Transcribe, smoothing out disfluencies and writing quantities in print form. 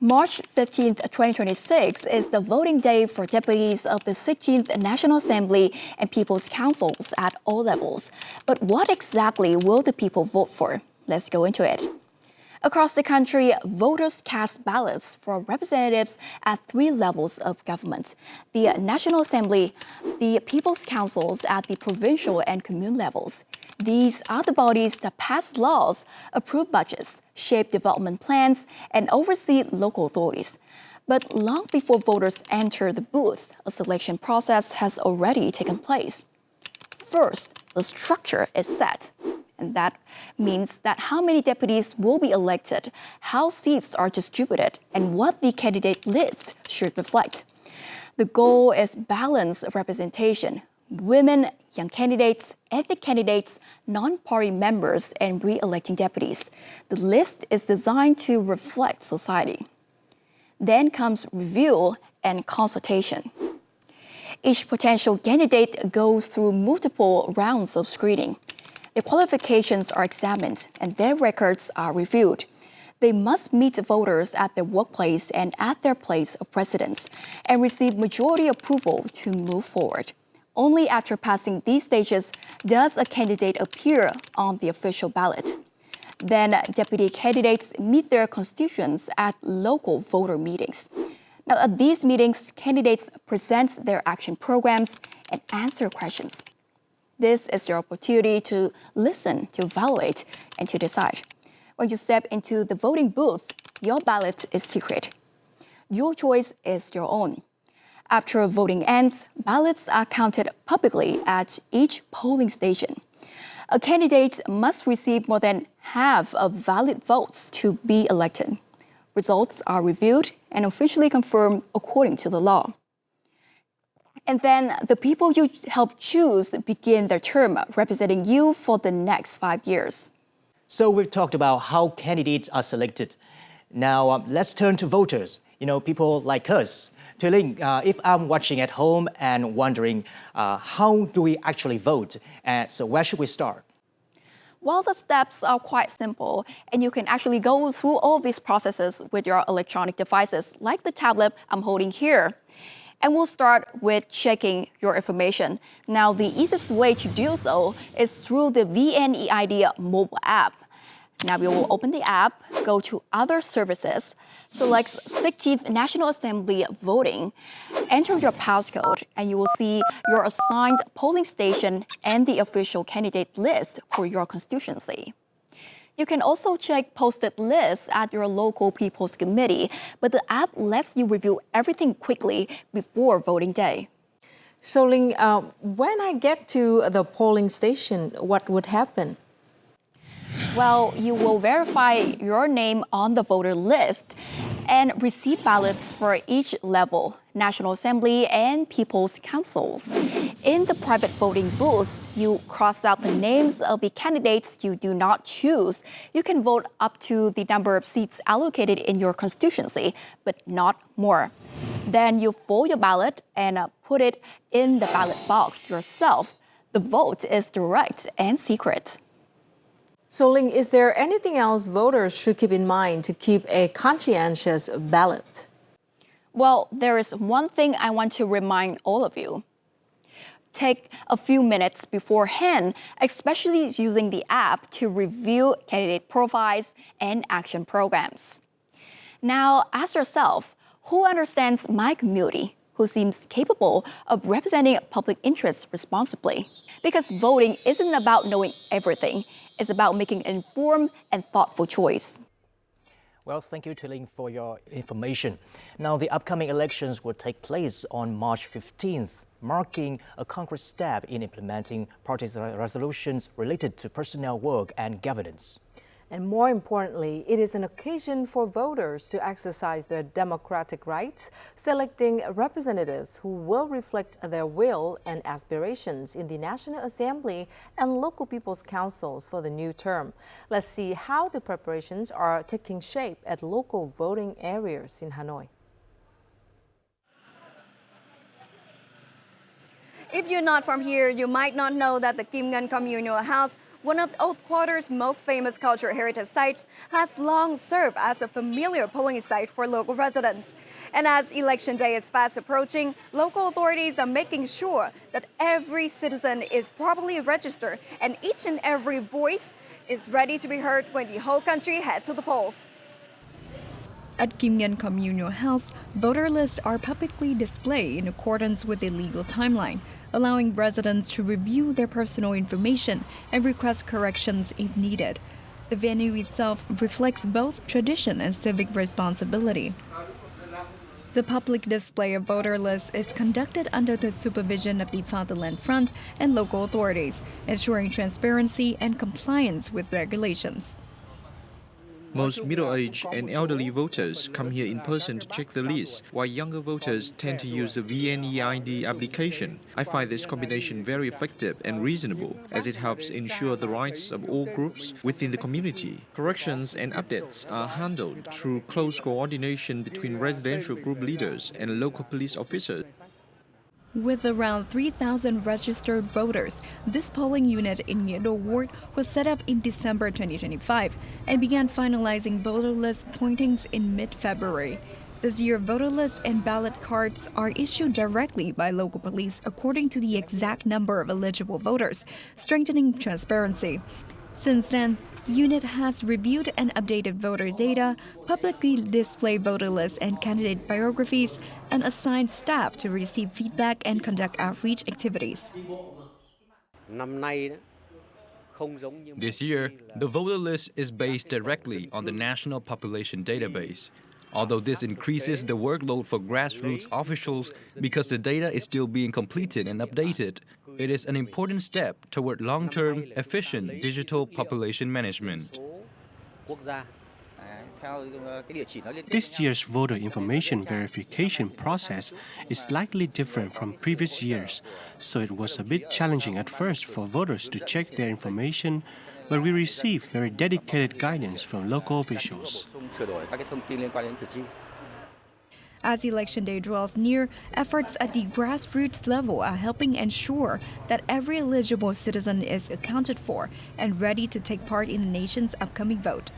March 15th, 2026 is the voting day for deputies of the 16th National Assembly and People's Councils at all levels. But what exactly will the people vote for? Let's go into it. Across the country, voters cast ballots for representatives at 3 levels of government: the National Assembly, the People's Councils at the provincial and commune levels. These are the bodies that pass laws, approve budgets, shape development plans, and oversee local authorities. But long before voters enter the booth, a selection process has already taken place. First, the structure is set. And that means that how many deputies will be elected, how seats are distributed, and what the candidate list should reflect. The goal is balanced representation: women, young candidates, ethnic candidates, non-party members, and re-electing deputies. The list is designed to reflect society. Then comes review and consultation. Each potential candidate goes through multiple rounds of screening. Their qualifications are examined and their records are reviewed. They must meet voters at their workplace and at their place of residence and receive majority approval to move forward. Only after passing these stages does a candidate appear on the official ballot. Then deputy candidates meet their constituents at local voter meetings. Now, at these meetings, candidates present their action programs and answer questions. This is your opportunity to listen, to evaluate, and to decide. When you step into the voting booth, your ballot is secret. Your choice is your own. After voting ends, ballots are counted publicly at each polling station. A candidate must receive more than half of valid votes to be elected. Results are reviewed and officially confirmed according to the law. And then the people you help choose begin their term representing you for the next 5 years. So we've talked about how candidates are selected. Now let's turn to voters. People like us. Tuling, if I'm watching at home and wondering how do we actually vote, so where should we start? Well, the steps are quite simple, and you can actually go through all these processes with your electronic devices, like the tablet I'm holding here. And we'll start with checking your information. Now, the easiest way to do so is through the VNEID mobile app. Now, we will open the app, go to Other Services, select 16th National Assembly Voting, enter your passcode, and you will see your assigned polling station and the official candidate list for your constituency. You can also check posted lists at your local People's Committee, but the app lets you review everything quickly before voting day. So, Ling, when I get to the polling station, what would happen? Well, you will verify your name on the voter list and receive ballots for each level, National Assembly and People's Councils. In the private voting booth, you cross out the names of the candidates you do not choose. You can vote up to the number of seats allocated in your constituency, but not more. Then you fold your ballot and put it in the ballot box yourself. The vote is direct and secret. So, Ling, is there anything else voters should keep in mind to keep a conscientious ballot? Well, there is one thing I want to remind all of you. Take a few minutes beforehand, especially using the app, to review candidate profiles and action programs. Now, ask yourself, who understands my community? Who seems capable of representing public interests responsibly? Because voting isn't about knowing everything. It's about making an informed and thoughtful choice. Well, thank you, Tuling, for your information. Now, the upcoming elections will take place on March 15th, marking a concrete step in implementing parties' resolutions related to personnel work and governance. And more importantly, it is an occasion for voters to exercise their democratic rights, selecting representatives who will reflect their will and aspirations in the National Assembly and local people's councils for the new term. Let's see how the preparations are taking shape at local voting areas in Hanoi. If you're not from here, you might not know that the Kim Ngan Communal House one of Old Quarter's most famous cultural heritage sites, has long served as a familiar polling site for local residents. And as Election Day is fast approaching, local authorities are making sure that every citizen is properly registered and each and every voice is ready to be heard when the whole country heads to the polls. At Kim Ngan Communal House, voter lists are publicly displayed in accordance with the legal timeline, allowing residents to review their personal information and request corrections if needed. The venue itself reflects both tradition and civic responsibility. The public display of voter lists is conducted under the supervision of the Fatherland Front and local authorities, ensuring transparency and compliance with regulations. Most middle-aged and elderly voters come here in person to check the list, while younger voters tend to use the VNeID application. I find this combination very effective and reasonable, as it helps ensure the rights of all groups within the community. Corrections and updates are handled through close coordination between residential group leaders and local police officers. With around 3,000 registered voters, this polling unit in Myedo Ward was set up in December 2025 and began finalizing voter list pointings in mid-February. This year, voter lists and ballot cards are issued directly by local police according to the exact number of eligible voters, strengthening transparency. Since then, the unit has reviewed and updated voter data, publicly displayed voter lists and candidate biographies, and assigned staff to receive feedback and conduct outreach activities. This year, the voter list is based directly on the National Population Database. Although this increases the workload for grassroots officials because the data is still being completed and updated, it is an important step toward long-term, efficient digital population management. This year's voter information verification process is slightly different from previous years, so it was a bit challenging at first for voters to check their information, but we received very dedicated guidance from local officials. As Election Day draws near, efforts at the grassroots level are helping ensure that every eligible citizen is accounted for and ready to take part in the nation's upcoming vote.